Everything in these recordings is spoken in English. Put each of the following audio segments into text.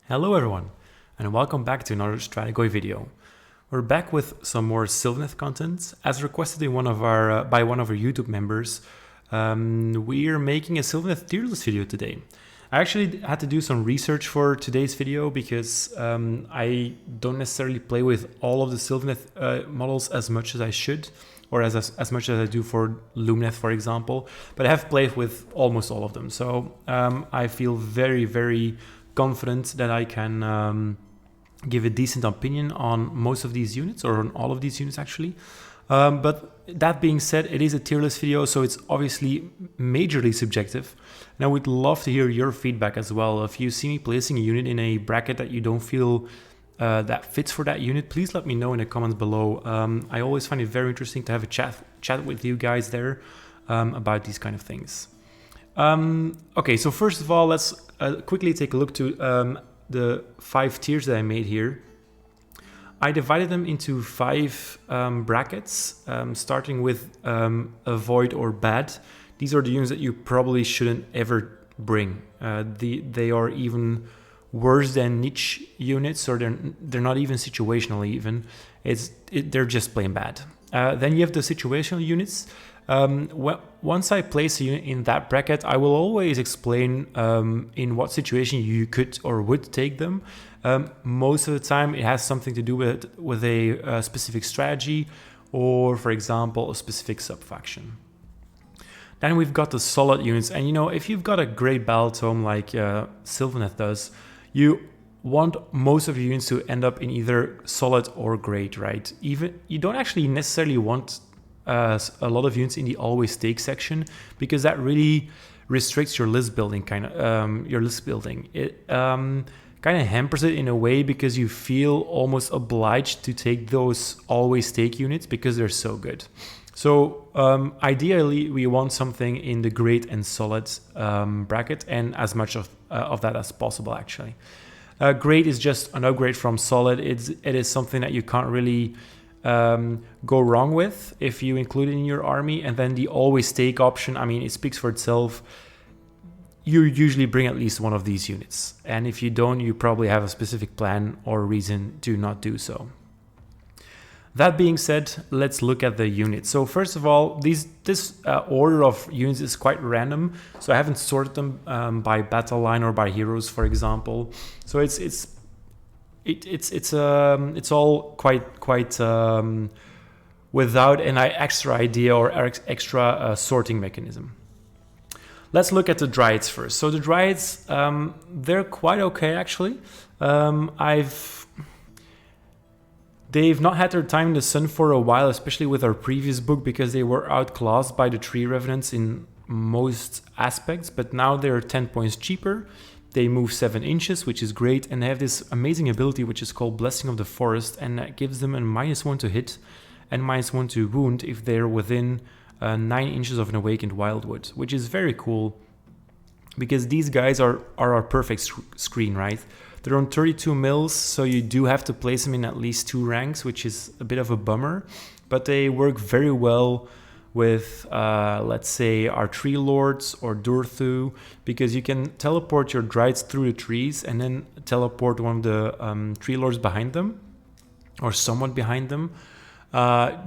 Hello everyone, and welcome back to another Strategoy video. We're back with some more Sylvaneth content. As requested in by one of our YouTube members, we're making a Sylvaneth tier list video today. I actually had to do some research for today's video because I don't necessarily play with all of the Sylvaneth models as much as I should, or as much as I do for Lumineth, for example, but I have played with almost all of them. So I feel very confident that I can give a decent opinion on most of these units, or on all of these units actually. But that being said, it is a tier list video, so it's obviously majorly subjective. And I would love to hear your feedback as well. If you see me placing a unit in a bracket that you don't feel that fits for that unit, please let me know in the comments below. I always find it very interesting to have a chat with you guys there about these kind of things. Okay, so first of all, let's quickly take a look to the 5 tiers that I made here. I divided them into 5 brackets, starting with avoid or bad. These are the units that you probably shouldn't ever bring. They are even worse than niche units, or they're not even situational even. They're just plain bad. Then you have the situational units. Once I place a unit in that bracket, I will always explain in what situation you could or would take them. Most of the time it has something to do with a specific strategy, or for example a specific sub-faction. Then we've got the solid units, and you know, if you've got a great battle tome like Sylvaneth does, you want most of your units to end up in either solid or great, right? Even you don't actually necessarily want a lot of units in the always take section, because that really restricts your list building. It kind of hampers it in a way, because you feel almost obliged to take those always take units because they're so good. So ideally we want something in the great and solid bracket, and as much of that as possible actually. Great is just an upgrade from solid. It is something that you can't really go wrong with if you include it in your army. And then the always take option, I mean, it speaks for itself. You usually bring at least one of these units, and if you don't, you probably have a specific plan or reason to not do so. That being said, let's look at the units. So first of all, this order of units is quite random, so I haven't sorted them by battle line or by heroes, for example. So it's all quite without an extra idea or extra sorting mechanism. Let's look at the Dryads first. So the Dryads, they're quite okay actually. They've not had their time in the sun for a while, especially with our previous book, because they were outclassed by the 3 Revenants in most aspects, but now they're 10 points cheaper. They move 7 inches, which is great, and they have this amazing ability which is called Blessing of the Forest, and that gives them a -1 to hit and -1 to wound if they're within 9 inches of an awakened Wildwood, which is very cool, because these guys are our perfect screen, right? They're on 32 mils, so you do have to place them in at least 2 ranks, which is a bit of a bummer, but they work very well with, let's say, our Tree Lords or Durthu, because you can teleport your Dryads through the trees and then teleport one of the Tree Lords behind them, or somewhat behind them,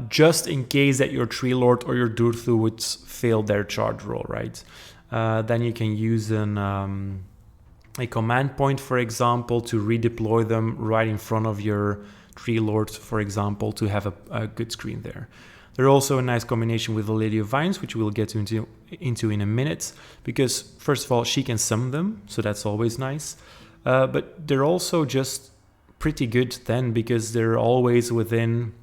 just in case that your Tree Lord or your Durthu would fail their charge roll, right? Then you can use a command point, for example, to redeploy them right in front of your Tree Lord, for example, to have a good screen there. They're also a nice combination with the Lady of Vines, which we'll get into in a minute, because first of all, she can summon them, so that's always nice. But they're also just pretty good then, because they're always within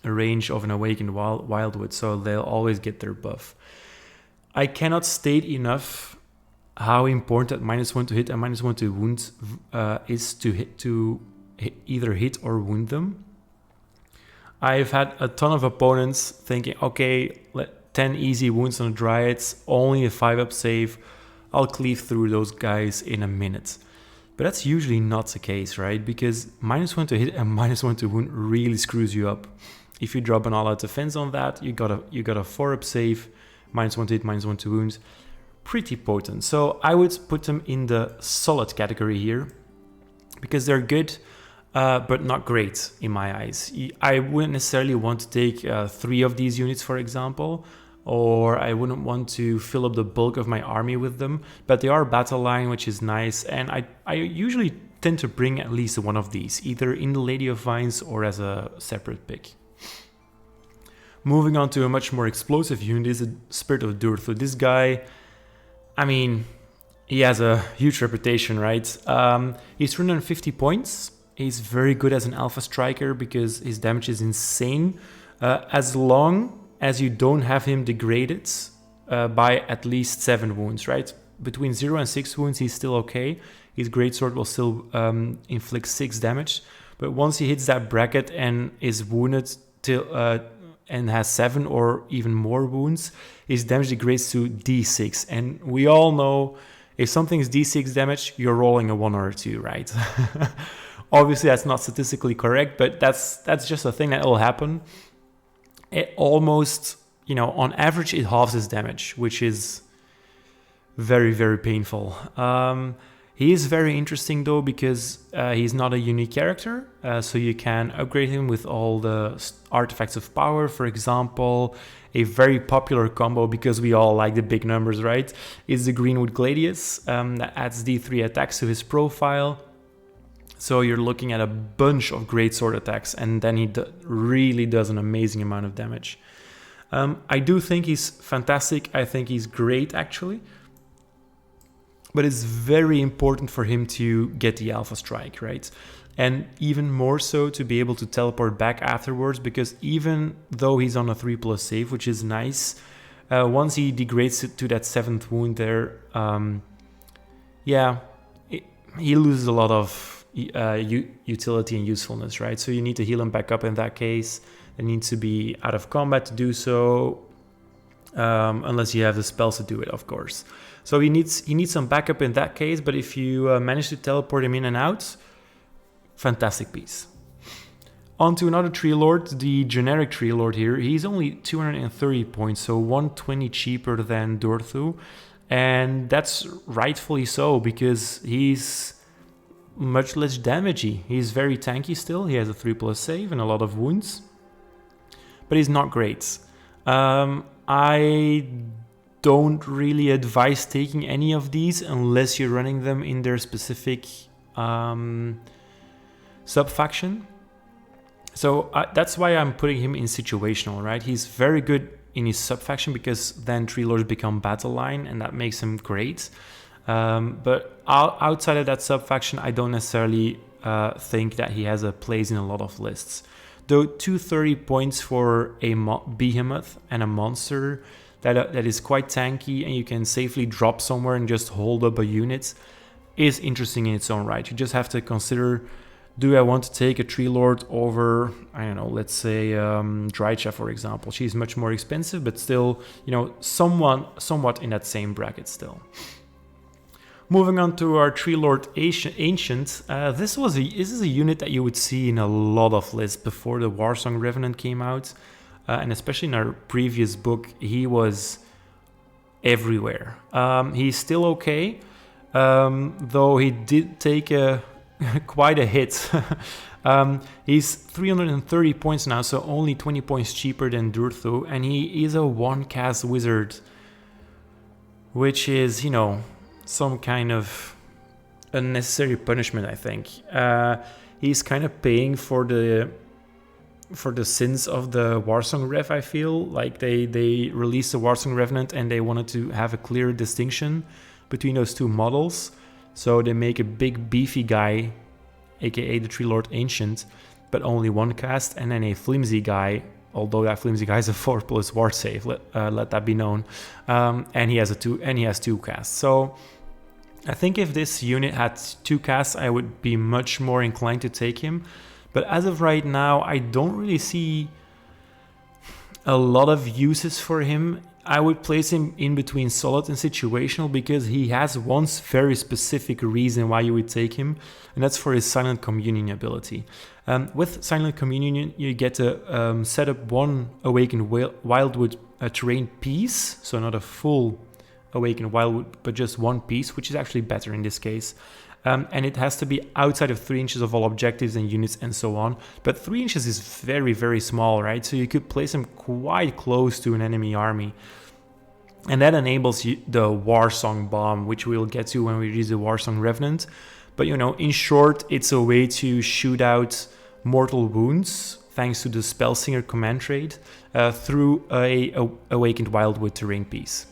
a range of an awakened Wildwood, so they'll always get their buff. I cannot state enough how important -1 to hit and -1 to wound is to either hit or wound them. I've had a ton of opponents thinking, okay, 10 easy wounds on the Dryads, only a 5-up save, I'll cleave through those guys in a minute. But that's usually not the case, right? Because -1 to hit and -1 to wound really screws you up. If you drop an all-out defense on that, you got a 4-up save, -1 to hit, -1 to wound. Pretty potent. So I would put them in the solid category here. because they're good, but not great in my eyes. I wouldn't necessarily want to take 3 of these units, for example, or I wouldn't want to fill up the bulk of my army with them, but they are battle line, which is nice, and I usually tend to bring at least one of these, either in the Lady of Vines or as a separate pick. Moving on to a much more explosive unit is the Spirit of Durthu. This guy, I mean, he has a huge reputation, right? He's 350 points. He's very good as an alpha striker because his damage is insane. As long as you don't have him degraded by at least 7 wounds, right? Between 0 and 6 wounds, he's still okay. His greatsword will still inflict 6 damage. But once he hits that bracket and is wounded till and has 7 or even more wounds, his damage degrades to D6. And we all know if something is D6 damage, you're rolling a 1 or a 2, right? Obviously, that's not statistically correct, but that's just a thing that will happen. It almost, you know, on average, it halves his damage, which is very, very painful. He is very interesting though because he's not a unique character, so you can upgrade him with all the artifacts of power. For example, a very popular combo, because we all like the big numbers, right, is the Greenwood Gladius that adds D3 attacks to his profile. So you're looking at a bunch of great sword attacks, and then he really does an amazing amount of damage. I do think he's fantastic. I think he's great, actually. But it's very important for him to get the Alpha Strike, right? And even more so to be able to teleport back afterwards, because even though he's on a 3+ save, which is nice, once he degrades it to that 7th wound there, he loses a lot of utility and usefulness, right? So you need to heal him back up in that case. It needs to be out of combat to do so, unless you have the spells to do it, of course. So he needs some backup in that case, but if you manage to teleport him in and out, fantastic piece. On to another Tree Lord, the generic Tree Lord here. He's only 230 points, so 120 cheaper than Durthu, and that's rightfully so because he's much less damagey. He's very tanky still. He has a 3+ save and a lot of wounds, but he's not great. I don't really advise taking any of these unless you're running them in their specific sub-faction. So that's why I'm putting him in situational, right? He's very good in his sub-faction because then Tree Lords become battle line and that makes him great. But outside of that sub-faction, I don't necessarily think that he has a place in a lot of lists. Though 230 points for a behemoth and a monster that is quite tanky and you can safely drop somewhere and just hold up a unit is interesting in its own right. You just have to consider, do I want to take a Tree Lord over, I don't know, let's say Drycha, for example. She's much more expensive, but still, you know, somewhat in that same bracket still. Moving on to our Tree Lord Ancient, this is a unit that you would see in a lot of lists before the Warsong Revenant came out. And especially in our previous book, he was everywhere. He's still okay, though he did take quite a hit. He's 330 points now, so only 20 points cheaper than Durthu, and he is a 1-cast wizard, which is, you know, some kind of unnecessary punishment, I think. He's kind of paying for the sins of the Warsong Rev, I feel. Like they released the Warsong Revenant and they wanted to have a clear distinction between those two models. So they make a big beefy guy, aka the Tree Lord Ancient, but only 1 cast, and then a flimsy guy, although that flimsy guy is a 4+ ward save, let that be known. And he has 2 casts. So I think if this unit had 2 casts, I would be much more inclined to take him. But as of right now, I don't really see a lot of uses for him. I would place him in between solid and situational because he has one very specific reason why you would take him, and that's for his Silent Communion ability. With Silent Communion, you get to set up 1 Awakened Wildwood terrain piece, so not a full Awakened Wildwood, but just 1 piece, which is actually better in this case. and it has to be outside of 3 inches of all objectives and units and so on. But 3 inches is very, very small, right? So you could place him quite close to an enemy army. And that enables you the Warsong Bomb, which we'll get to when we reach the Warsong Revenant. But, you know, in short, it's a way to shoot out mortal wounds, thanks to the Spellsinger command trait, through a Awakened Wildwood terrain piece.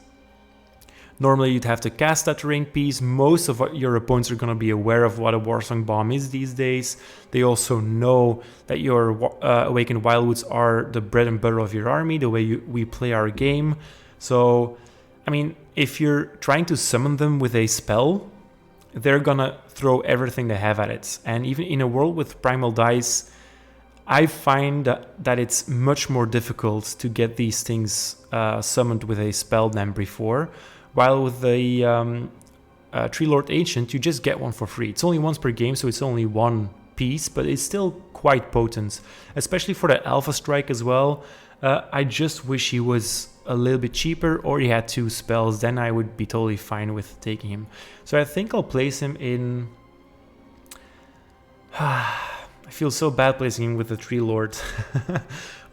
Normally you'd have to cast that terrain piece. Most of your opponents are going to be aware of what a Warsong Bomb is these days. They also know that your Awakened Wildwoods are the bread and butter of your army, the way we play our game. So, I mean, if you're trying to summon them with a spell, they're gonna throw everything they have at it. And even in a world with primal dice, I find that it's much more difficult to get these things summoned with a spell than before. While with the Tree Lord Ancient, you just get one for free. It's only once per game, so it's only one piece, but it's still quite potent, especially for the Alpha Strike as well. I just wish he was a little bit cheaper, or he had 2 spells, then I would be totally fine with taking him. So I think I'll place him in... I feel so bad placing him with the Tree Lord.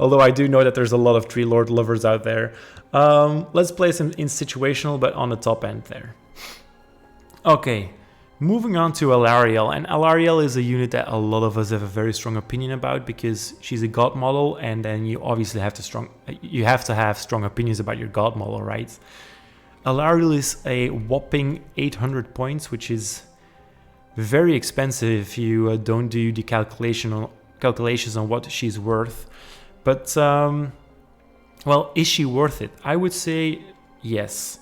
Although I do know that there's a lot of Tree Lord lovers out there. Let's place him in situational, but on the top end there. Okay, moving on to Alarielle. And Alarielle is a unit that a lot of us have a very strong opinion about, because she's a god model, and then you obviously have to have strong opinions about your god model, right? Alarielle is a whopping 800 points, which is very expensive if you don't do the calculations on what she's worth. But, well, is she worth it? I would say yes.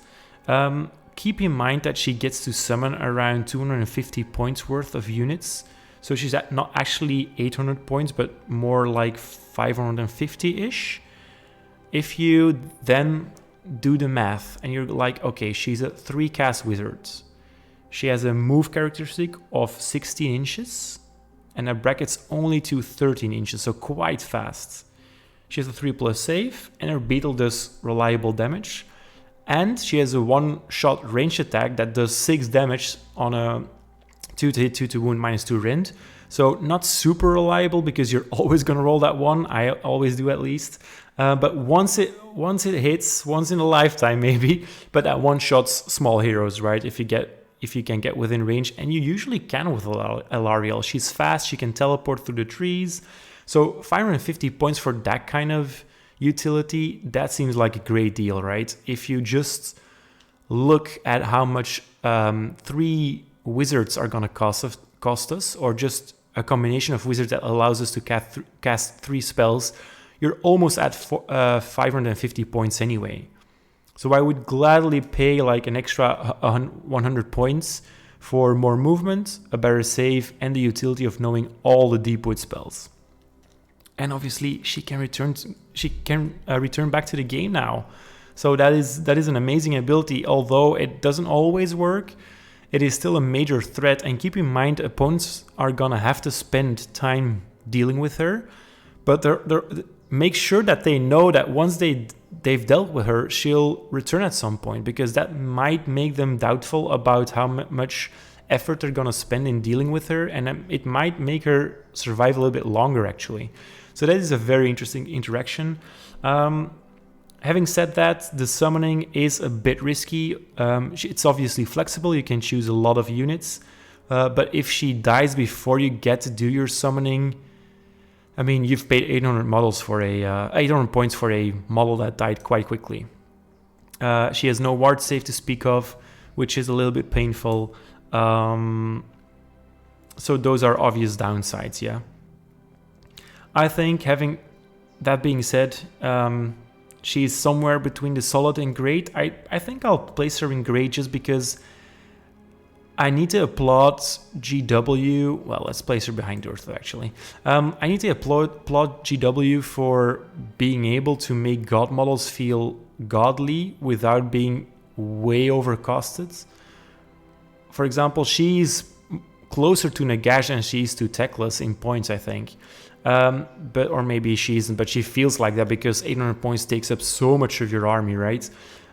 Keep in mind that she gets to summon around 250 points worth of units. So she's at not actually 800 points, but more like 550-ish. If you then do the math and you're like, okay, she's a 3-cast wizard. She has a move characteristic of 16 inches and her bracket's only to 13 inches, so quite fast. She has a 3+ save and her beetle does reliable damage. And she has a 1-shot ranged attack that does 6 damage on a 2 to hit, 2 to wound, -2 rend. So not super reliable, because you're always going to roll that 1. I always do, at least. But once it hits, once in a lifetime maybe, but that 1-shot's small heroes, right? If you can get within range, and you usually can with Alarielle. She's fast, she can teleport through the trees. So 550 points for that kind of utility, that seems like a great deal, right? If you just look at how much 3 wizards are gonna cost us, or just a combination of wizards that allows us to cast 3 spells, you're almost at 550 points anyway. So I would gladly pay like an extra 100 points for more movement, a better save, and the utility of knowing all the Deepwood spells. And obviously she can return back to the game now. So that is an amazing ability. Although it doesn't always work, it is still a major threat. And keep in mind, opponents are gonna have to spend time dealing with her, but make sure that they know that once they've dealt with her, she'll return at some point, because that might make them doubtful about how much effort they're gonna spend in dealing with her, and it might make her survive a little bit longer, actually. So that is a very interesting interaction. Having said that, the summoning is a bit risky. It's obviously flexible, you can choose a lot of units, but if she dies before you get to do your summoning, I mean, you've paid 800 points for a model that died quite quickly. She has no ward save to speak of, which is a little bit painful. So those are obvious downsides, yeah. I think, having that being said, she's somewhere between the solid and great. I think I'll place her in great just because I need to applaud GW. Well, let's place her behind Durthu, actually. I need to applaud GW for being able to make god models feel godly without being way overcosted. For example, she's closer to Nagash than she is to Teclis in points, I think. Or maybe she isn't, but she feels like that because 800 points takes up so much of your army, right?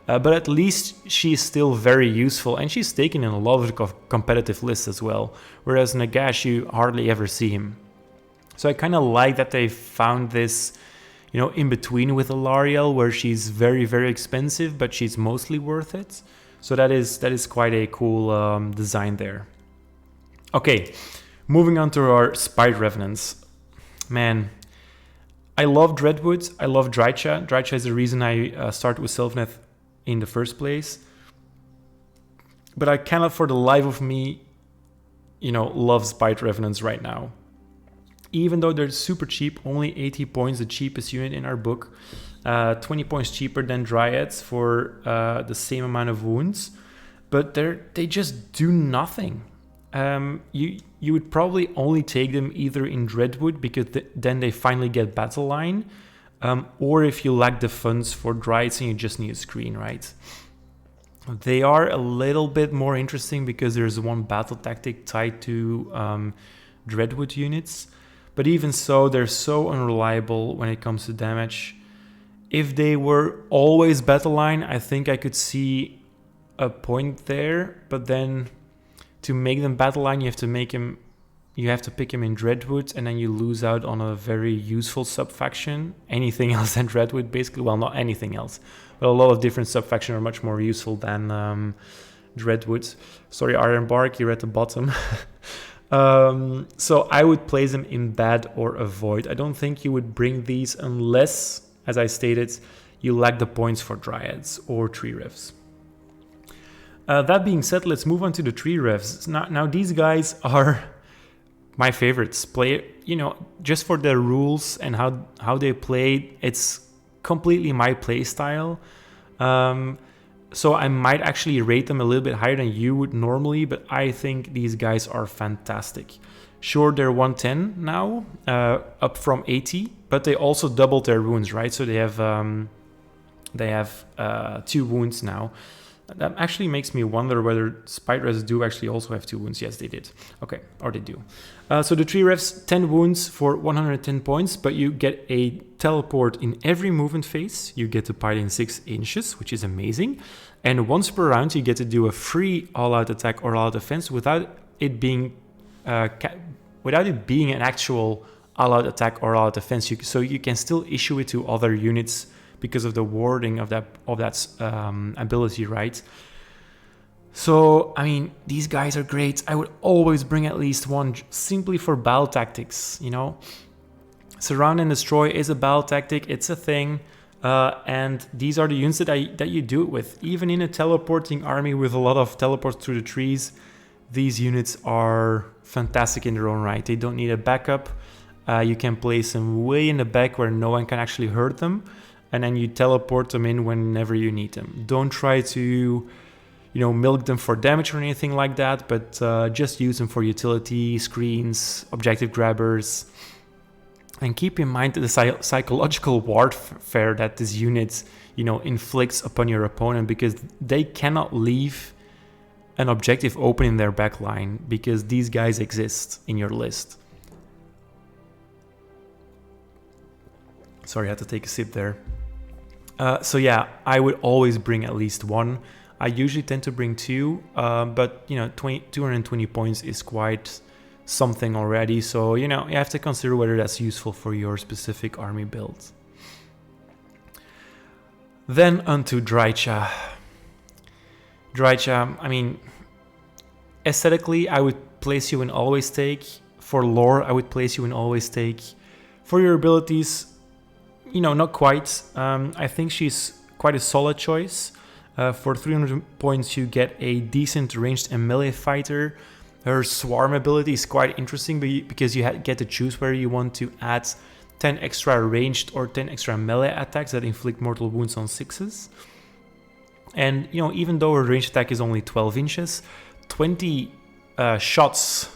But at least she's still very useful, and she's taken in a lot of competitive lists as well, whereas Nagash, you hardly ever see him. So I kind of like that they found this, you know, in between with Alarielle, where she's very, very expensive, but she's mostly worth it. So that is quite a cool design there. Okay, moving on to our Spider Revenants. Man, I love Dreadwood, I love Drycha. Drycha is the reason I started with Sylvaneth in the first place. But I cannot for the life of me, you know, love Spider Revenants right now. Even though they're super cheap, only 80 points, the cheapest unit in our book. 20 points cheaper than Dryads for the same amount of wounds. But they just do nothing. You would probably only take them either in Dreadwood, because then they finally get battle line, or if you lack the funds for Dryads and you just need a screen, right? They are a little bit more interesting because there's one battle tactic tied to Dreadwood units, but even so, they're so unreliable when it comes to damage. If they were always battle line, I think I could see a point there, but then to make them battle line, you have to pick him in Dreadwood, and then you lose out on a very useful sub-faction. Anything else than Dreadwood, basically. Well, not anything else, but a lot of different sub-factions are much more useful than Dreadwood. Sorry, Ironbark, you're at the bottom. So I would place them in bad or avoid. I don't think you would bring these unless, as I stated, you lack the points for Dryads or Tree Revs. That being said, let's move on to the Tree Revs. Now these guys are my favorites. You know, just for their rules and how they play, it's completely my play style. So I might actually rate them a little bit higher than you would normally, but I think these guys are fantastic. Sure, they're 110 now, up from 80, but they also doubled their wounds, right? So they have 2 wounds now. That actually makes me wonder whether Spider Revs do actually also have 2 wounds. Yes, they did. Okay, or they do. So the Tree Revs, 10 wounds for 110 points, but you get a teleport in every movement phase. You get to pile in 6 inches, which is amazing. And once per round, you get to do a free all-out attack or all-out defense without it being an actual all-out attack or all-out defense. So you can still issue it to other units because of the wording of that ability, right? So, I mean, these guys are great. I would always bring at least one simply for battle tactics, you know? Surround and Destroy is a battle tactic. It's a thing. And these are the units that you do it with. Even in a teleporting army with a lot of teleports through the trees, these units are fantastic in their own right. They don't need a backup. You can place them way in the back where no one can actually hurt them. And then you teleport them in whenever you need them. Don't try to, you know, milk them for damage or anything like that, but just use them for utility, screens, objective grabbers. And keep in mind the psychological warfare that this unit, you know, inflicts upon your opponent, because they cannot leave an objective open in their backline because these guys exist in your list. Sorry, I had to take a sip there. So yeah, I would always bring at least one. I usually tend to bring 2, but you know, 220 points is quite something already. So, you know, you have to consider whether that's useful for your specific army build. Then onto Drycha. Drycha, I mean, aesthetically, I would place you in Always Take. For lore, I would place you in Always Take. For your abilities, you know, not quite. I think she's quite a solid choice. For 300 points, you get a decent ranged and melee fighter. Her swarm ability is quite interesting because you get to choose whether you want to add 10 extra ranged or 10 extra melee attacks that inflict mortal wounds on 6s. And, you know, even though her ranged attack is only 12 inches, 20 shots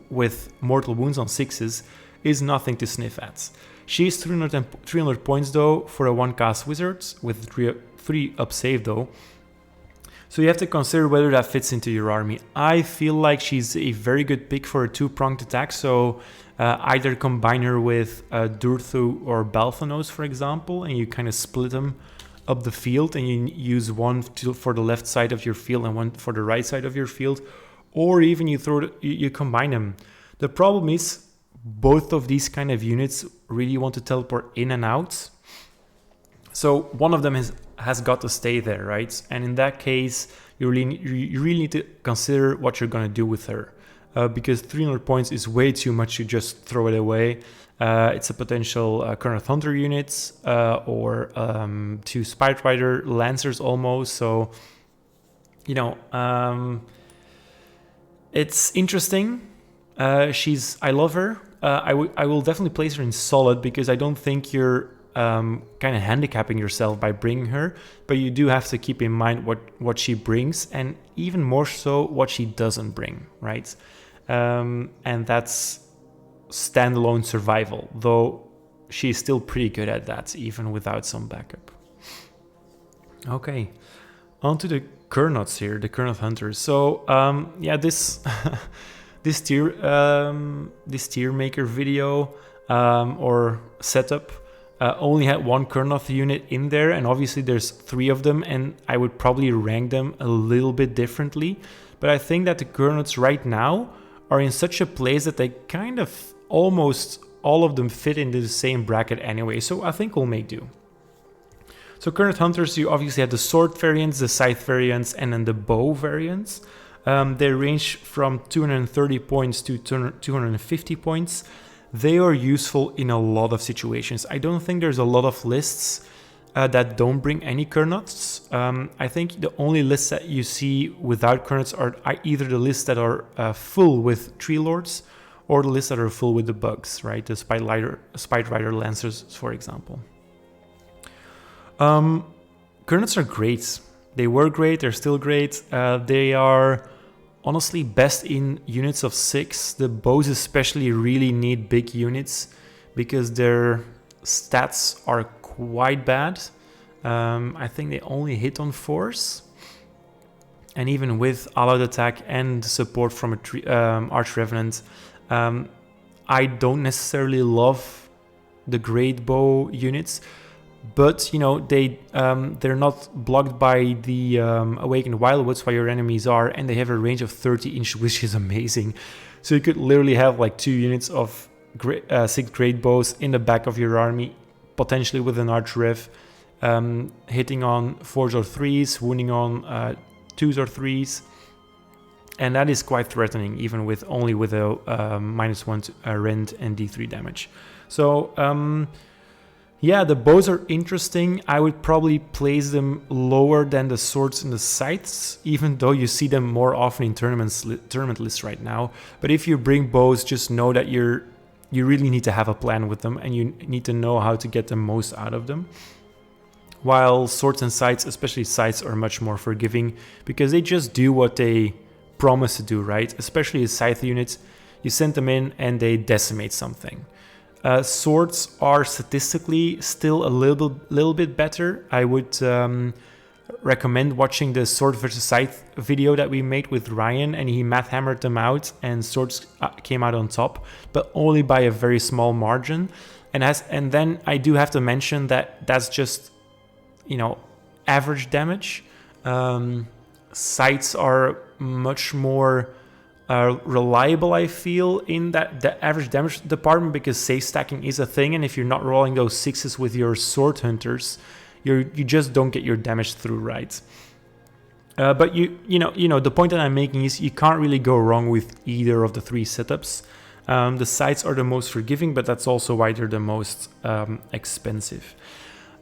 with mortal wounds on 6s is nothing to sniff at. She's 300 points though for a 1-cast wizard with 3 up save though. So you have to consider whether that fits into your army. I feel like she's a very good pick for a 2-pronged attack. So either combine her with Durthu or Belthanos, for example, and you kind of split them up the field and you use one for the left side of your field and one for the right side of your field, or even you combine them. The problem is both of these kind of units really want to teleport in and out. So one of them has got to stay there, right? And in that case, you really need to consider what you're going to do with her. Because 300 points is way too much to just throw it away. It's a potential Kurnoth Hunter units or 2 Spiterider Lancers almost. So, you know, it's interesting. I love her. I will definitely place her in solid because I don't think you're kind of handicapping yourself by bringing her, but you do have to keep in mind what she brings, and even more so what she doesn't bring, right? And that's standalone survival, though she's still pretty good at that, even without some backup. Okay, on to the Kurnoths here, the Kurnoth Hunters. So yeah, this this tier maker video or setup only had one Kurnoth unit in there, and obviously there's 3 of them, and I would probably rank them a little bit differently. But I think that the Kurnoths right now are in such a place that they kind of almost all of them fit into the same bracket anyway, so I think we'll make do. So Kurnoth Hunters, you obviously have the sword variants, the scythe variants, and then the bow variants. They range from 230 points to 250 points. They are useful in a lot of situations. I don't think there's a lot of lists that don't bring any Kurnoths. I think the only lists that you see without Kurnoths are either the lists that are full with Tree Lords or the lists that are full with the bugs, right? The Spiterider Lancers, for example. Kurnoths are great. They were great, they're still great. They are honestly best in units of 6. The bows especially really need big units because their stats are quite bad. I think they only hit on 4s. And even with allowed attack and support from a Arch-Revenant, I don't necessarily love the great bow units. But, you know, they're not blocked by the Awakened Wildwoods while your enemies are, and they have a range of 30 inch, which is amazing. So you could literally have like 2 units of 6 great bows in the back of your army, potentially with an Arch-Rev, hitting on 4s or 3s, wounding on 2s or 3s. And that is quite threatening, even with only with a -1 to rend and D3 damage. So, yeah, the bows are interesting. I would probably place them lower than the swords and the scythes, even though you see them more often in tournament lists right now. But if you bring bows, just know that you really need to have a plan with them, and you need to know how to get the most out of them. While swords and scythes, especially scythes, are much more forgiving because they just do what they promise to do, right? Especially the scythe units, you send them in and they decimate something. Swords are statistically still a little bit better. I would recommend watching the sword versus scythe video that we made with Ryan, and he math hammered them out, and swords came out on top, but only by a very small margin. And then I do have to mention that that's just, you know, average damage. Scythes are much more reliable, I feel, in that the average damage department, because safe stacking is a thing, and if you're not rolling those 6s with your sword hunters, you just don't get your damage through right. But you know the point that I'm making is you can't really go wrong with either of the 3 setups. The scythes are the most forgiving, but that's also why they're the most expensive.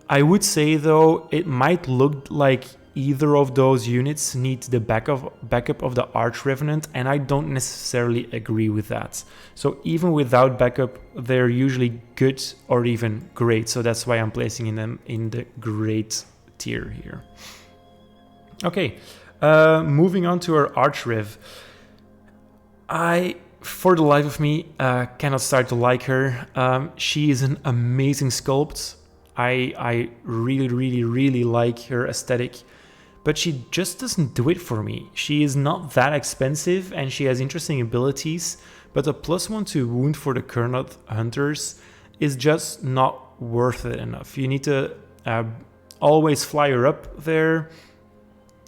I would say though it might look like either of those units need the backup of the Arch-Revenant, and I don't necessarily agree with that. So even without backup, they're usually good or even great. So that's why I'm placing them in the great tier here. Okay, moving on to our Arch-Rev. I, for the life of me, cannot start to like her. She is an amazing sculpt. I really like her aesthetic. But she just doesn't do it for me. She is not that expensive and she has interesting abilities, but a +1 to wound for the Kurnoth Hunters is just not worth it enough. You need to always fly her up there,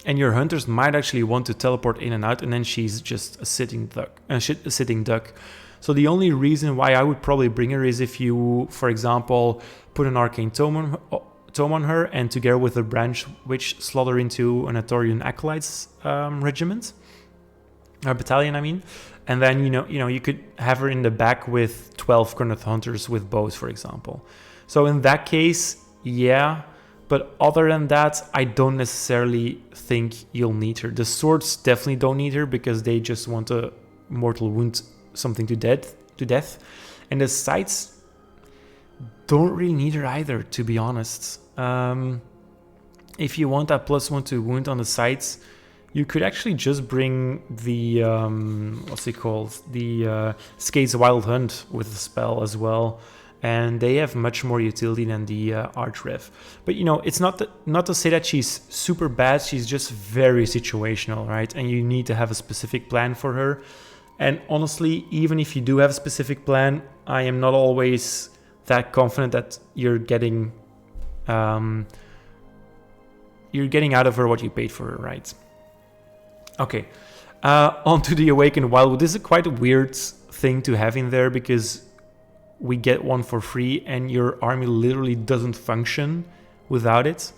and your hunters might actually want to teleport in and out, and then she's just a sitting duck. So the only reason why I would probably bring her is if you, for example, put an arcane tome on her, and together with a branch witch slot her into an Andtorian acolytes regiment, or battalion, I mean, and then you could have her in the back with 12 Kurnoth Hunters with bows, for example. So in that case, yeah. But other than that, I don't necessarily think you'll need her. The swords definitely don't need her because they just want to mortal wound something to death. And the sights don't really need her either, to be honest. If you want that +1 to wound on the sights, you could actually just bring the what's it called? The Skate's Wild Hunt with the spell as well. And they have much more utility than the Arch-Rev. But it's not to say that she's super bad, she's just very situational, right? And you need to have a specific plan for her. And honestly, even if you do have a specific plan, I am not always that confident that you're getting out of her what you paid for her, right? Okay, on to the Awakened Wildwood. This is quite a weird thing to have in there because we get one for free and your army literally doesn't function without it.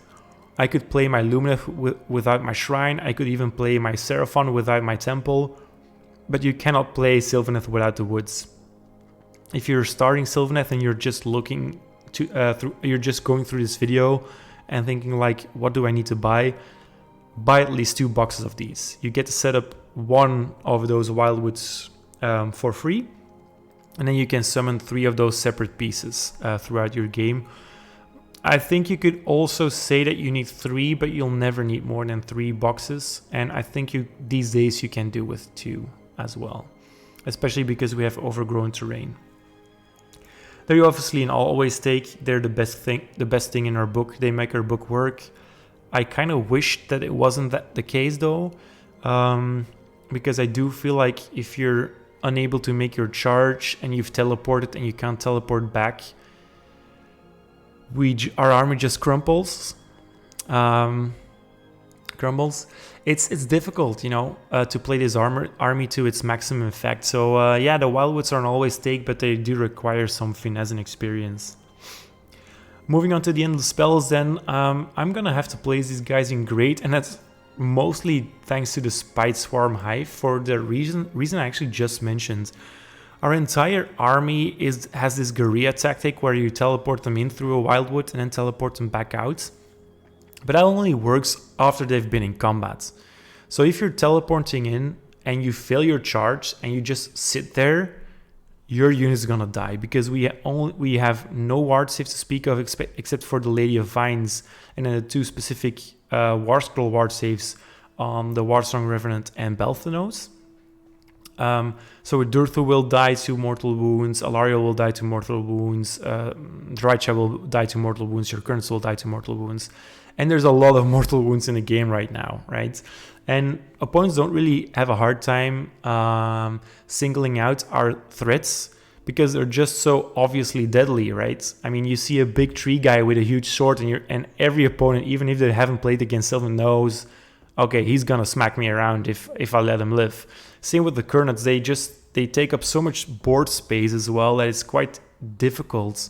I could play my Lumineth without my Shrine. I could even play my Seraphon without my Temple. But you cannot play Sylvaneth without the Woods. If you're starting Sylvaneth and you're just looking to you're just going through this video and thinking like, what do I need to buy? Buy at least 2 boxes of these. You get to set up one of those Wildwoods for free. And then you can summon 3 of those separate pieces throughout your game. I think you could also say that you need 3, but you'll never need more than 3 boxes. And I think these days you can do with 2 as well. Especially because we have overgrown terrain. They're obviously an always take. They're the best thing in our book. They make our book work. I kind of wish that it wasn't the case though. Because I do feel like if you're unable to make your charge and you've teleported and you can't teleport back, our army just crumbles. It's difficult, to play this army to its maximum effect. So yeah, the Wildwoods aren't always take, but they do require some finesse and experience. Moving on to the endless spells, then I'm gonna have to place these guys in Great, and that's mostly thanks to the Spite Swarm Hive for the reason I actually just mentioned. Our entire army has this guerrilla tactic where you teleport them in through a Wildwood and then teleport them back out. But that only works after they've been in combat. So if you're teleporting in and you fail your charge and you just sit there, your unit is gonna die because we have no ward saves to speak of except for the Lady of Vines and then the 2 specific War Scroll ward saves on the Warsong Revenant and Belthanos. So Durthu will die to mortal wounds, Alarielle will die to mortal wounds, Drycha will die to mortal wounds, your Kurnoth will die to mortal wounds. And there's a lot of mortal wounds in the game right now, right? And opponents don't really have a hard time singling out our threats because they're just so obviously deadly, right? I mean, you see a big tree guy with a huge sword and every opponent, even if they haven't played against Sylvan, knows, okay, he's gonna smack me around if I let him live. Same with the Kurnoths, they take up so much board space as well that it's quite difficult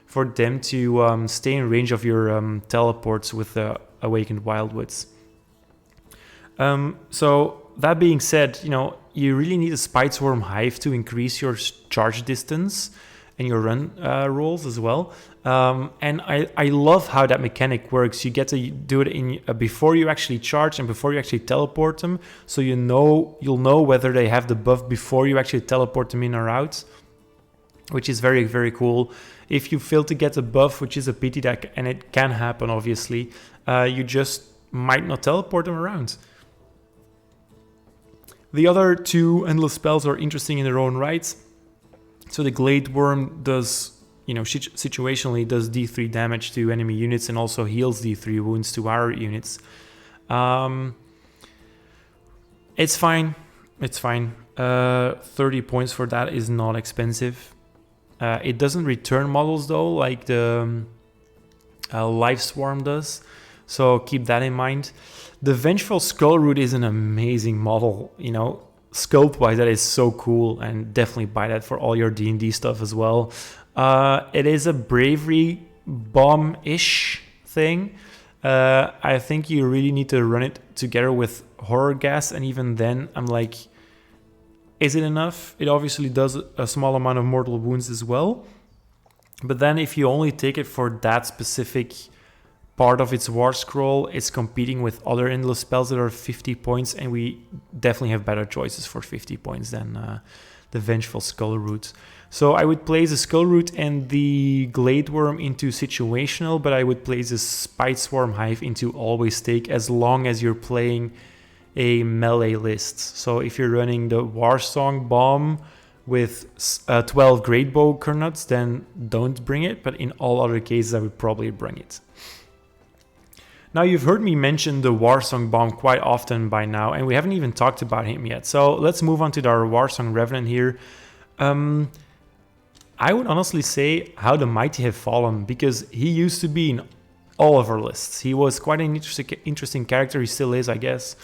for them to stay in range of your teleports with the Awakened Wildwoods. So that being said, you really need a Spite Swarm Hive to increase your charge distance and your run rolls as well. And I love how that mechanic works. You get to do it before you actually charge and before you actually teleport them, so you'll know whether they have the buff before you actually teleport them in or out, which is very, very cool. If you fail to get the buff, which is a pity, and it can happen obviously, you just might not teleport them around. The other 2 endless spells are interesting in their own right. So the Glade Worm does, situationally does D3 damage to enemy units and also heals D3 wounds to our units. It's fine. 30 points for that is not expensive. It doesn't return models though, like the Life Swarm does. So keep that in mind. The Vengeful Skullroot is an amazing model, you know, sculpt-wise that is so cool, and definitely buy that for all your D&D stuff as well. It is a bravery bomb-ish thing. I think you really need to run it together with Horror Gas, and even then I'm like, is it enough? It obviously does a small amount of mortal wounds as well, but then if you only take it for that specific part of its war scroll, it's competing with other endless spells that are 50 points, and we definitely have better choices for 50 points than the Vengeful Skullroot. So I would place the Skullroot and the Gladeworm into situational, but I would place the Spiteswarm Hive into always take, as long as you're playing a melee list. So if you're running the Warsong Bomb with 12 Greatbow Kurnoths, then don't bring it, but in all other cases I would probably bring it. Now, you've heard me mention the Warsong Bomb quite often by now, and we haven't even talked about him yet. So let's move on to our Warsong Revenant here. I would honestly say how the mighty have fallen, because he used to be in all of our lists. He was quite an interesting character. He still is, I guess.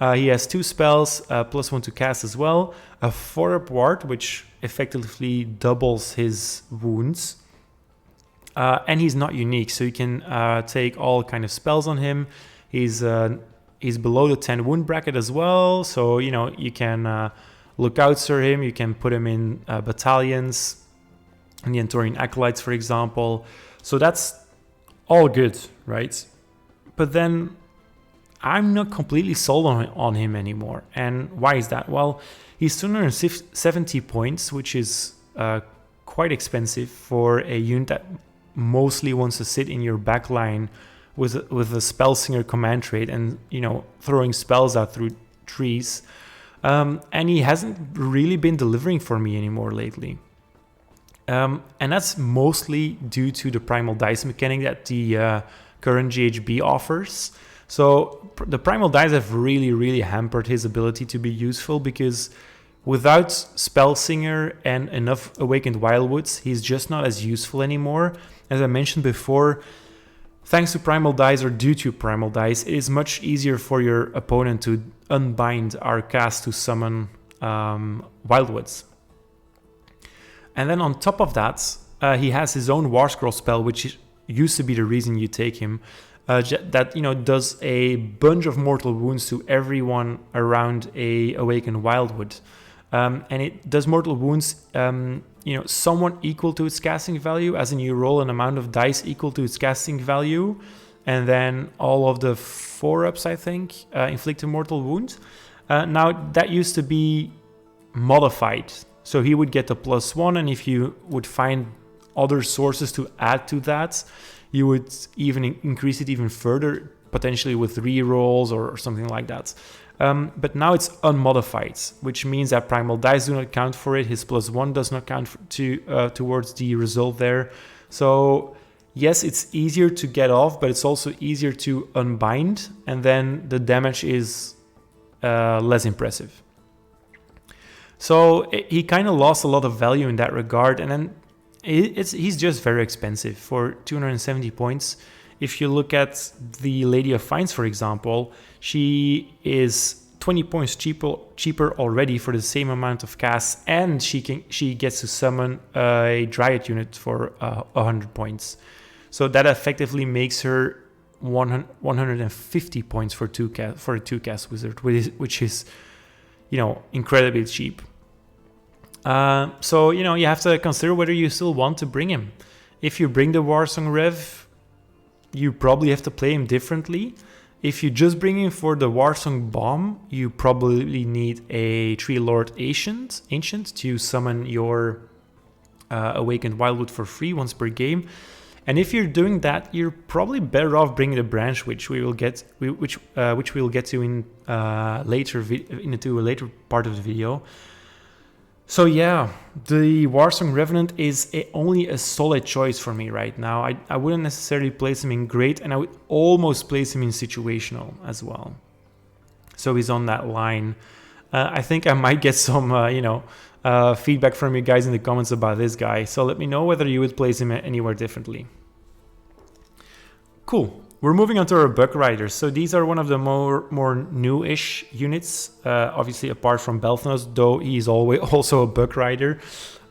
He has 2 spells, +1 to cast as well. A 4-up ward, which effectively doubles his wounds. And he's not unique, so you can take all kind of spells on him. He's below the 10 wound bracket as well, so you know you can look out for him. You can put him in battalions, in the Andtorian Acolytes, for example. So that's all good, right? But then I'm not completely sold on him anymore. And why is that? Well, he's 270 points, which is quite expensive for a unit that mostly wants to sit in your backline with a Spellsinger command trait and, you know, throwing spells out through trees. And he hasn't really been delivering for me anymore lately. And that's mostly due to the Primal Dice mechanic that the current GHB offers. So the Primal Dice have really hampered his ability to be useful, because without Spellsinger and enough Awakened Wildwoods, he's just not as useful anymore. As I mentioned before, thanks to Primal Dice, or due to Primal Dice, it is much easier for your opponent to unbind our cast to summon Wildwoods. And then on top of that, he has his own War Scroll spell, which used to be the reason you take him, that, you know, does a bunch of mortal wounds to everyone around a Awakened Wildwood. And it does mortal wounds, you know, somewhat equal to its casting value, as in you roll an amount of dice equal to its casting value, and then all of the 4-ups, I think, inflict a mortal wound. Now, that used to be modified. So he would get a +1, and if you would find other sources to add to that, you would even increase it even further, potentially with rerolls or something like that. But now it's unmodified, which means that Primal Dice do not count for it. His +1 does not count towards the result there. So yes, it's easier to get off, but it's also easier to unbind, and then the damage is less impressive. So he kind of lost a lot of value in that regard, and then he's just very expensive for 270 points. If you look at the Lady of Fines, for example, she is 20 points cheaper already for the same amount of casts, and she gets to summon a Dryad unit for 100 points. So that effectively makes her 150 points for a 2-cast wizard, which is, you know, incredibly cheap. So, you know, you have to consider whether you still want to bring him. If you bring the Warsong Rev, you probably have to play him differently. If you just bring him for the Warsong Bomb, you probably need a Tree Lord Ancient to summon your Awakened Wildwood for free once per game. And if you're doing that, you're probably better off bringing the Branch Witch, which we'll get to in into a later part of the video. So yeah, the Warsong Revenant is only a solid choice for me right now. I wouldn't necessarily place him in Great, and I would almost place him in Situational as well. So he's on that line. I think I might get some, feedback from you guys in the comments about this guy. So let me know whether you would place him anywhere differently. Cool. We're moving on to our Buck Riders. So these are one of the more new-ish units, obviously apart from Belthanos, though he is always also a Buck Rider.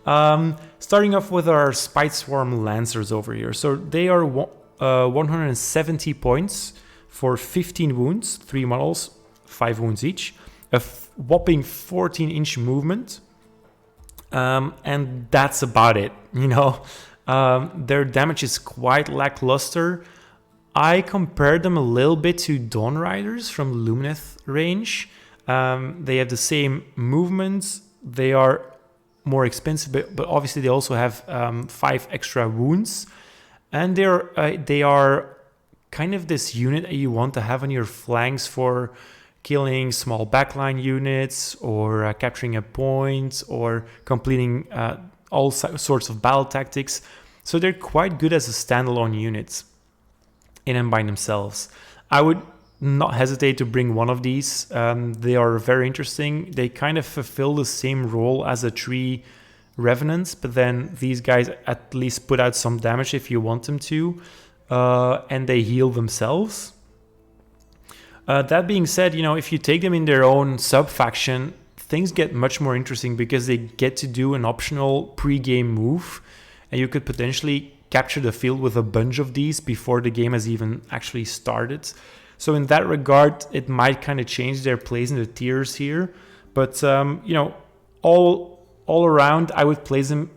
Starting off with our Spite Swarm Lancers over here. So they are 170 points for 15 wounds, 3 models, 5 wounds each, a whopping 14-inch movement, and that's about it, you know. Their damage is quite lackluster. I compared them a little bit to Dawn Riders from Lumineth range. They have the same movements. They are more expensive, but obviously they also have 5 extra wounds. And they are kind of this unit that you want to have on your flanks for killing small backline units or capturing a point or completing all sorts of battle tactics. So they're quite good as a standalone unit in and by themselves. I would not hesitate to bring one of these. They are very interesting. They kind of fulfill the same role as the 3 Revenants, but then these guys at least put out some damage if you want them to, and they heal themselves. That being said, you know, if you take them in their own sub-faction, things get much more interesting because they get to do an optional pre-game move, and you could potentially capture the field with a bunch of these before the game has even actually started. So in that regard, it might kind of change their place in the tiers here. But, you know, all around, I would place them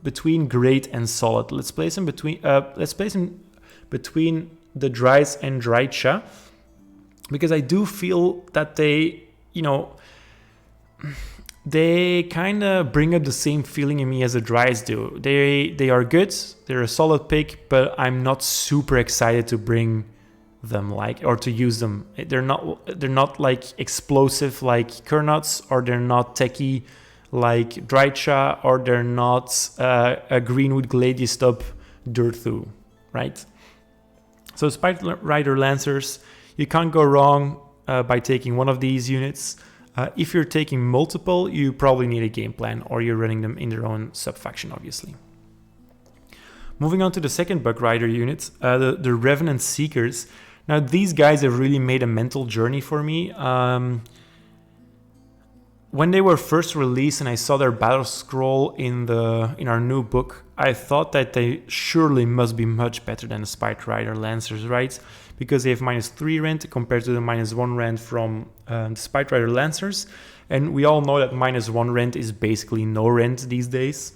between great and solid. Let's place them between the Dryads and Drycha, because I do feel that they, you know, they kind of bring up the same feeling in me as the Dryads do. They are good, they're a solid pick, but I'm not super excited to bring them or to use them. They're not like explosive like Kurnoths, or they're not techie like Drycha, or they're not a Greenwood Gladius up Durthu, right? So Spiterider Lancers, you can't go wrong by taking one of these units. If you're taking multiple, you probably need a game plan, or you're running them in their own sub-faction, obviously. Moving on to the second Buck Rider unit, the Revenant Seekers. Now, these guys have really made a mental journey for me. When they were first released and I saw their battle scroll in our new book, I thought that they surely must be much better than the Spiterider Lancers, right? Because they have -3 rend compared to the -1 rend from the Spiterider Lancers. And we all know that -1 rend is basically no rend these days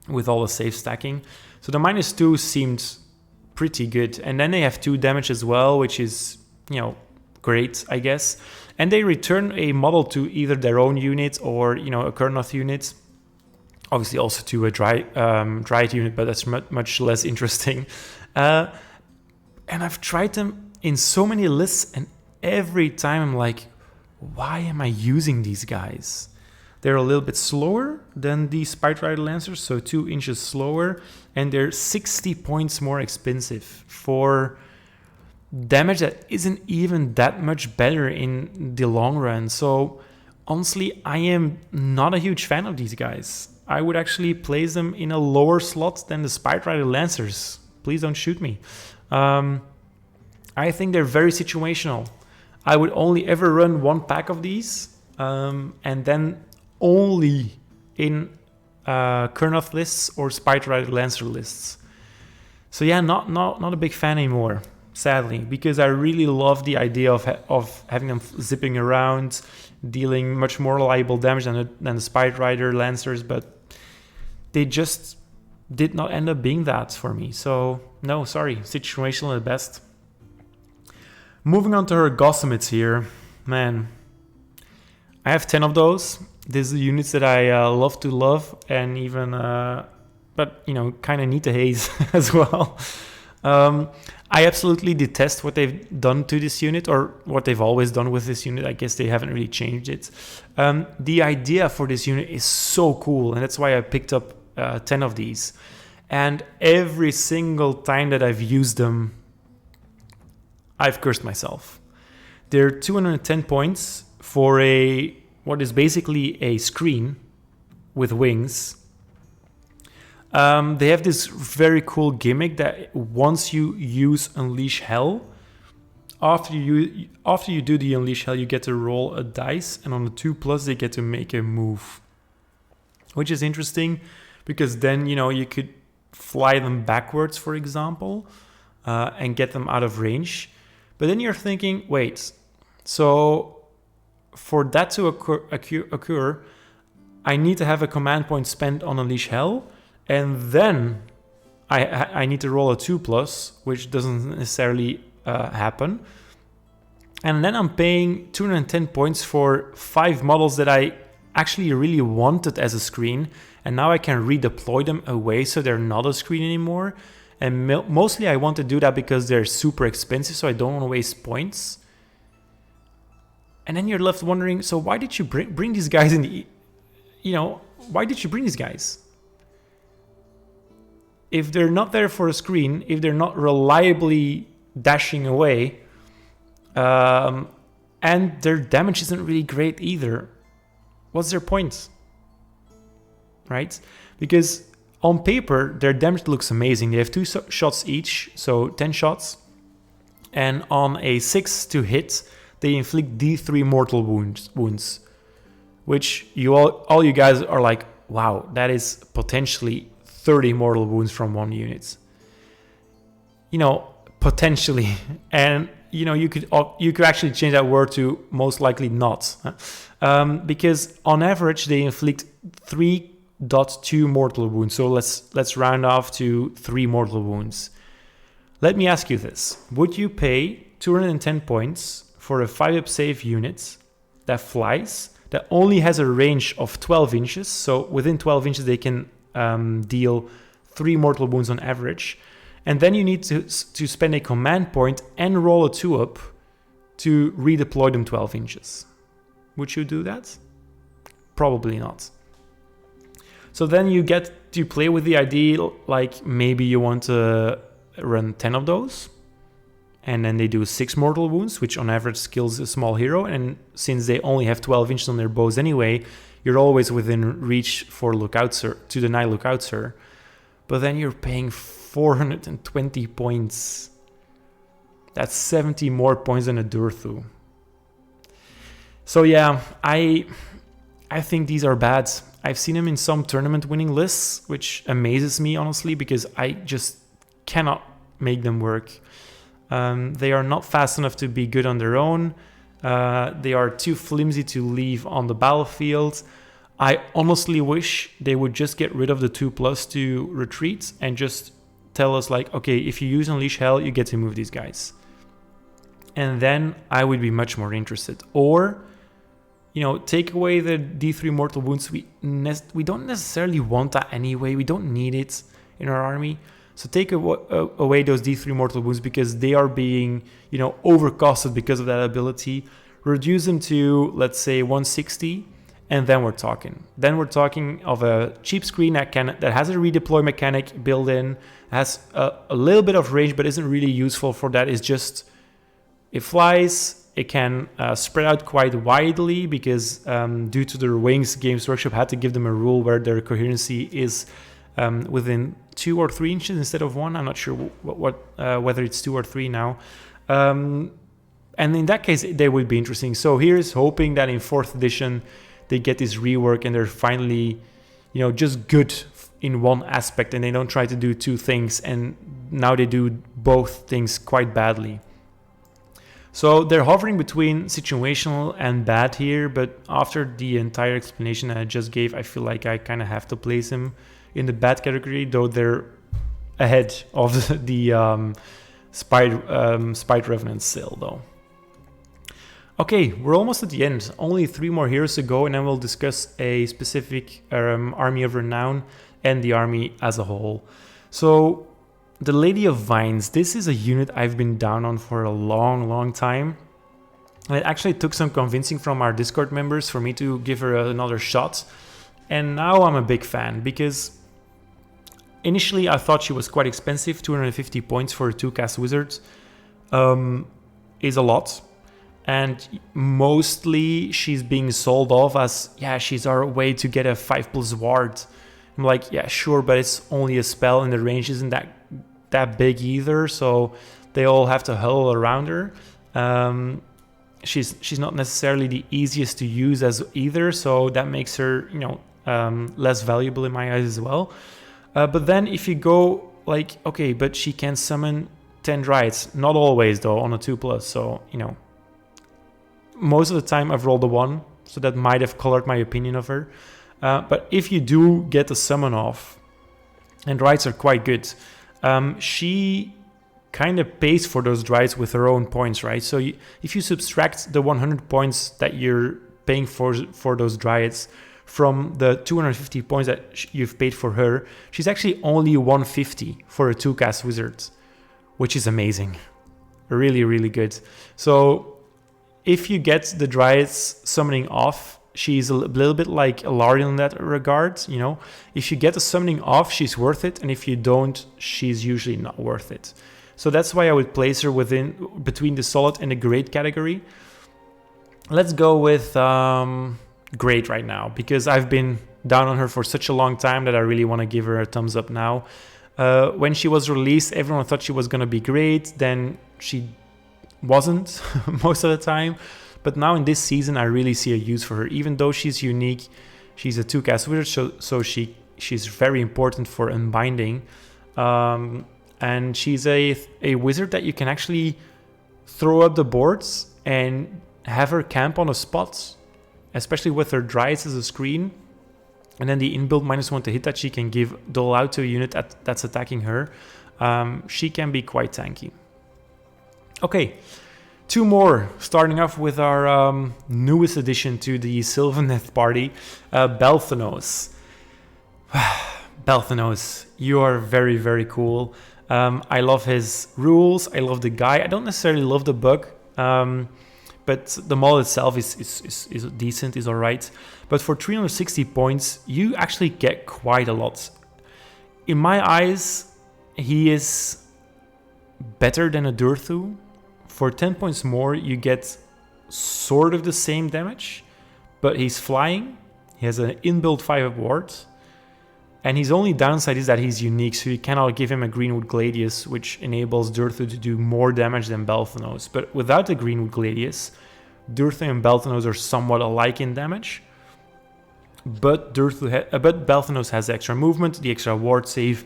with all the safe stacking. So the -2 seemed pretty good. And then they have 2 damage as well, which is, you know, great, I guess. And they return a model to either their own unit or, you know, a Kurnoth unit. Obviously also to a Dryad unit, but that's much less interesting. And I've tried them in so many lists, and every time I'm like, why am I using these guys? They're a little bit slower than the Spiterider Lancers, so 2 inches slower, and they're 60 points more expensive for damage that isn't even that much better in the long run. So honestly, I am not a huge fan of these guys. I would actually place them in a lower slot than the Spiterider Lancers. Please don't shoot me. I think they're very situational. I would only ever run 1 pack of these, and then only in Kurnoth lists or Spiterider Lancer lists. So yeah, not a big fan anymore, sadly, because I really love the idea of having them zipping around, dealing much more reliable damage than the Spiterider Lancers, but they just did not end up being that for me. So no, sorry, situational at best. Moving on to her Gossamids here, man, I have 10 of those. These are units that I love to love, and even, but you know, kind of need to haze as well. I absolutely detest what they've done to this unit, or what they've always done with this unit. I guess they haven't really changed it. The idea for this unit is so cool, and that's why I picked up 10 of these. And every single time that I've used them, I've cursed myself. They're 210 points for what is basically a screen with wings. They have this very cool gimmick that once you use Unleash Hell, after you do the Unleash Hell, you get to roll a dice, and on the 2+, they get to make a move, which is interesting because then you could fly them backwards, for example, and get them out of range. But then you're thinking, wait, so for that to occur, I need to have a command point spent on Unleash Hell, and then I need to roll a 2+, which doesn't necessarily happen. And then I'm paying 210 points for 5 models that I actually really wanted as a screen, and now I can redeploy them away so they're not a screen anymore. And mostly I want to do that because they're super expensive, so I don't want to waste points. And then you're left wondering, so why did you bring these guys in the... why did you bring these guys? If they're not there for a screen, if they're not reliably dashing away, and their damage isn't really great either, what's their point? Right? Because on paper, their damage looks amazing. They have 2 shots each, so 10 shots. And on a 6 to hit, they inflict D3 mortal wounds. Which all you guys are like, wow, that is potentially 30 mortal wounds from one unit. Potentially. And you could actually change that word to most likely not. Because on average, they inflict 3.2 mortal wounds. So let's round off to 3 mortal wounds. Let me ask you this. Would you pay 210 points for a 5-up save unit that flies, that only has a range of 12 inches? So within 12 inches, they can deal 3 mortal wounds on average. And then you need to spend a command point and roll a 2-up to redeploy them 12 inches. Would you do that? Probably not. So then you get to play with the idea, like maybe you want to run 10 of those, and then they do 6 mortal wounds, which on average kills a small hero. And since they only have 12 inches on their bows anyway, you're always within reach for Lookout Sir, to deny Lookout Sir. But then you're paying 420 points. That's 70 more points than a Durthu. So yeah, I think these are bad. I've seen them in some tournament winning lists, which amazes me honestly, because I just cannot make them work. They are not fast enough to be good on their own. They are too flimsy to leave on the battlefield. I honestly wish they would just get rid of the 2+ to retreat and just tell us like, okay, if you use Unleash Hell, you get to move these guys. And then I would be much more interested. Or, take away the D3 mortal wounds. We don't necessarily want that anyway. We don't need it in our army. So take away those D3 mortal wounds because they are being, overcosted because of that ability. Reduce them to, let's say, 160. And then we're talking. Then we're talking of a cheap screen that has a redeploy mechanic built in, has a little bit of range, but isn't really useful for that. It's just, it flies. It can spread out quite widely because due to their wings, Games Workshop had to give them a rule where their coherency is within 2 or 3 inches instead of 1. I'm not sure whether it's 2 or 3 now. And in that case, they would be interesting. So here's hoping that in 4th edition, they get this rework and they're finally, just good in one aspect and they don't try to do 2 things. And now they do both things quite badly. So they're hovering between situational and bad here, but after the entire explanation that I just gave, I feel like I kind of have to place them in the bad category, though they're ahead of the Spiterider Revenant sale though. Okay, we're almost at the end. Only 3 more heroes to go, and then we'll discuss a specific army of renown and the army as a whole. So, the Lady of Vines. This is a unit I've been down on for a long time. And it actually took some convincing from our Discord members for me to give her another shot. And now I'm a big fan, because initially I thought she was quite expensive. 250 points for a 2-cast wizard is a lot. And mostly she's being sold off as, yeah, she's our way to get a 5+ ward. I'm like, yeah, sure, but it's only a spell and the range isn't that big either, so they all have to huddle around her. She's not necessarily the easiest to use as either, so that makes her, you know, less valuable in my eyes as well. But then if you go like, okay, but she can summon 10 Dryads. Not always though, on a 2+, so, you know, most of the time I've rolled a 1, so that might have colored my opinion of her. But if you do get a summon off, and Dryads are quite good, she kind of pays for those Dryads with her own points, right? So if you subtract the 100 points that you're paying for those Dryads from the 250 points that you've paid for her, she's actually only 150 for a 2-cast wizard, which is amazing. Really, really good. So if you get the Dryads summoning off, she's a little bit like Alarielle in that regard, you know. If you get the summoning off, she's worth it, and if you don't, she's usually not worth it. So that's why I would place her between the solid and the great category. Let's go with great right now, because I've been down on her for such a long time that I really want to give her a thumbs up now. When she was released, everyone thought she was going to be great. Then she wasn't most of the time. But now in this season, I really see a use for her. Even though she's unique, she's a 2-cast wizard, so she's very important for unbinding. And she's a wizard that you can actually throw up the boards and have her camp on a spot, especially with her Dryads as a screen. And then the inbuilt -1 to hit that she can dole out to a unit that's attacking her. She can be quite tanky. Okay, 2 more, starting off with our newest addition to the Sylvaneth party, Belthanos. Belthanos, you are very, very cool. I love his rules. I love the guy. I don't necessarily love the book, but the model itself is decent, is alright. But for 360 points, you actually get quite a lot. In my eyes, he is better than a Durthu. For 10 points more, you get sort of the same damage, but he's flying. He has an inbuilt 5-up ward. And his only downside is that he's unique, so you cannot give him a Greenwood Gladius, which enables Durthu to do more damage than Belthanos. But without the Greenwood Gladius, Durthu and Belthanos are somewhat alike in damage. But Belthanos has the extra movement, the extra ward save,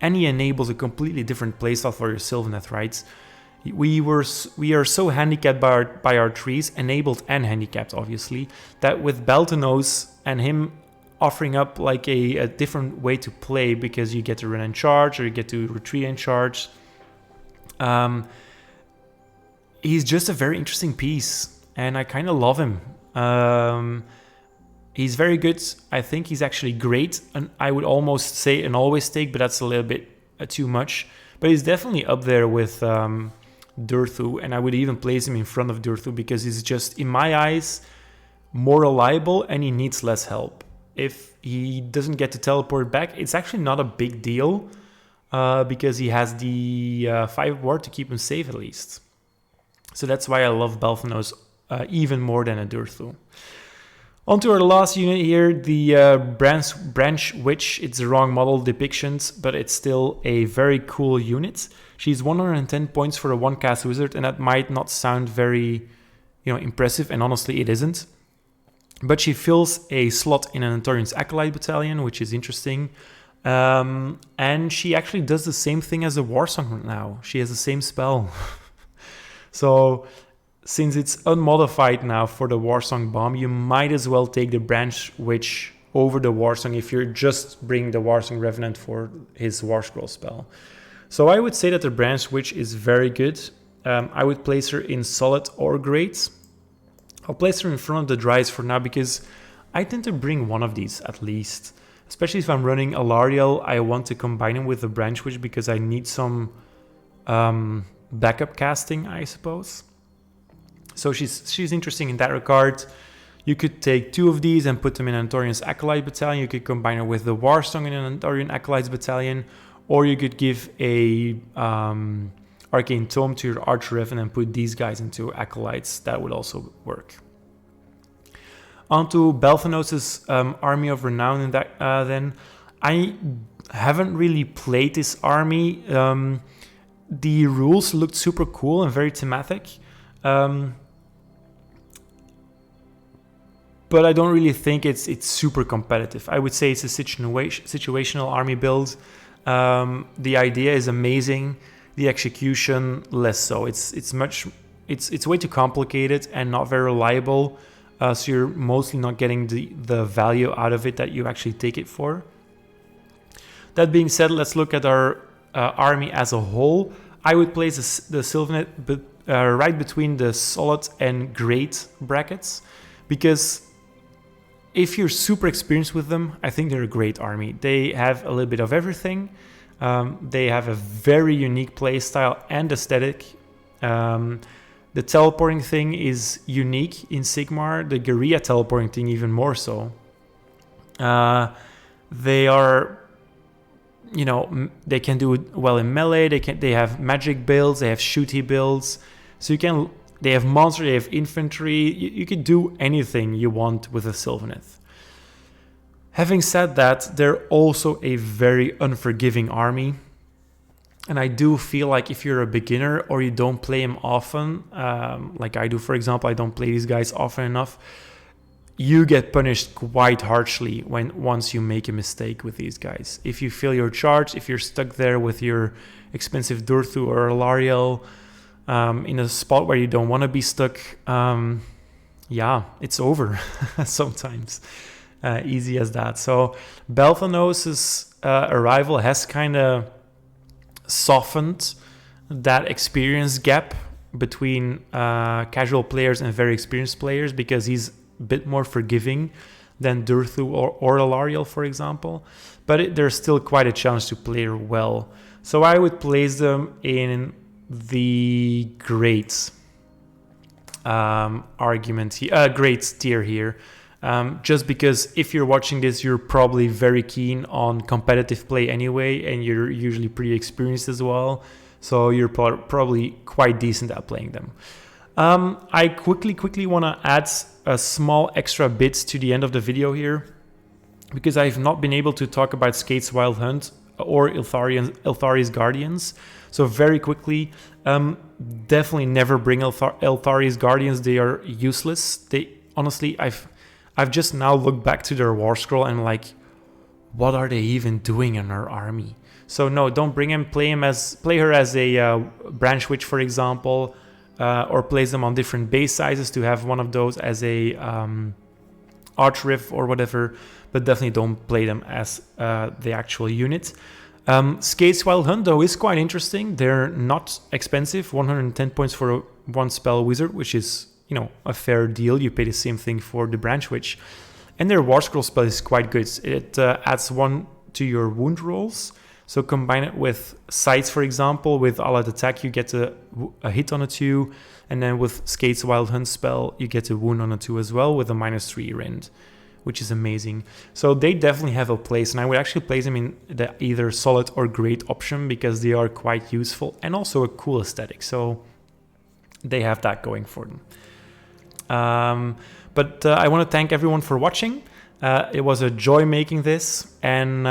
and he enables a completely different playstyle for your Sylvaneth, right? We are so handicapped by our trees, enabled and handicapped, obviously, that with Belthanos and him offering up like a different way to play, because you get to run and charge or you get to retreat and charge. He's just a very interesting piece, and I kind of love him. He's very good. I think he's actually great, and I would almost say an always take, but that's a little bit too much. But he's definitely up there with Durthu, and I would even place him in front of Durthu, because he's just, in my eyes, more reliable and he needs less help. If he doesn't get to teleport back, it's actually not a big deal, because he has the 5 ward to keep him safe at least. So that's why I love Belthanos even more than a Durthu. On to our last unit here, the Branch Witch. It's the wrong model depictions, but it's still a very cool unit. She's 110 points for a 1-cast wizard, and that might not sound very, impressive, and honestly it isn't. But she fills a slot in an Andtor's Acolyte Battalion, which is interesting. And she actually does the same thing as a Warsong now. She has the same spell. So since it's unmodified now for the Warsong Bomb, you might as well take the Branch Witch over the Warsong if you're just bringing the Warsong Revenant for his War Scroll spell. So I would say that the Branch Witch is very good. I would place her in solid or great. I'll place her in front of the Dryads for now, because I tend to bring one of these at least. Especially if I'm running Alarielle, I want to combine him with the Branch Witch because I need some backup casting, I suppose. So she's interesting in that regard. You could take 2 of these and put them in Andtor's Acolyte Battalion. You could combine her with the Warsong in an Andtorian Acolytes Battalion. Or you could give a Arcane Tome to your Arch-Revenant and put these guys into Acolytes. That would also work. On to Belthanos' Army of Renown. Then I haven't really played this army. The rules looked super cool and very thematic. But I don't really think it's super competitive. I would say it's a situational army build. The idea is amazing. The execution, less so. It's way too complicated and not very reliable. So you're mostly not getting the value out of it that you actually take it for. That being said, let's look at our army as a whole. I would place the Sylvaneth right between the solid and great brackets, because if you're super experienced with them, I think they're a great army. They have a little bit of everything. They have a very unique playstyle and aesthetic. The teleporting thing is unique in Sigmar. The guerrilla teleporting thing even more so. They are, you know, they can do well in melee. They have magic builds. They have shooty builds. So they have monster. They have infantry. You can do anything you want with a Sylvaneth. Having said that, they're also a very unforgiving army. And I do feel like if you're a beginner or you don't play them often, like I do, for example, I don't play these guys often enough, you get punished quite harshly once you make a mistake with these guys. If you fail your charge, if you're stuck there with your expensive Durthu or Alarielle in a spot where you don't want to be stuck, yeah, it's over sometimes. Easy as that. So Belthanos' arrival has kind of softened that experience gap between casual players and very experienced players, because he's a bit more forgiving than Durthu or Alarielle, for example. But there's still quite a challenge to play well. So I would place them in the great great tier here. Just because if you're watching this, you're probably very keen on competitive play anyway, and you're usually pretty experienced as well. So you're probably quite decent at playing them. I quickly want to add a small extra bit to the end of the video here, because I've not been able to talk about Skate's Wild Hunt or Elthari's Guardians. So very quickly, definitely never bring Elthari's Guardians. They are useless. Honestly, I've just now looked back to their war scroll and I'm like, what are they even doing in our army? So no, don't bring him. Play her as a branch witch, for example, or place them on different base sizes to have one of those as a Arch-Rev or whatever. But definitely don't play them as the actual unit. Skate's Wild Hunt though is quite interesting. They're not expensive, 110 points for one spell wizard, which is, you know, a fair deal. You pay the same thing for the branch witch, and their war scroll spell is quite good. It adds 1 to your wound rolls. So combine it with sights, for example. With allied attack, you get a hit on a 2, and then with Skate's Wild Hunt spell, you get a wound on a 2 as well with a -3 rend, which is amazing. So they definitely have a place, and I would actually place them in the either solid or great option, because they are quite useful and also a cool aesthetic. So they have that going for them. But I want to thank everyone for watching. It was a joy making this, and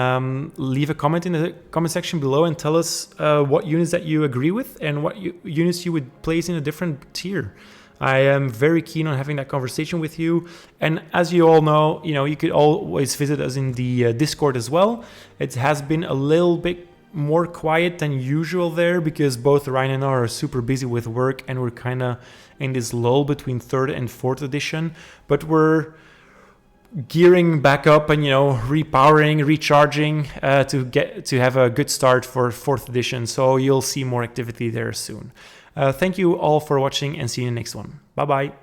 leave a comment in the comment section below and tell us what units that you agree with and what units you would place in a different tier. I am very keen on having that conversation with you. And as you all know, you could always visit us in the Discord as well. It has been a little bit more quiet than usual there, because both Ryan and I are super busy with work, and we're kind of in this lull between 3rd and 4th edition. But we're gearing back up and repowering, recharging to have a good start for 4th edition. So you'll see more activity there soon. Thank you all for watching, and see you in the next one. Bye bye.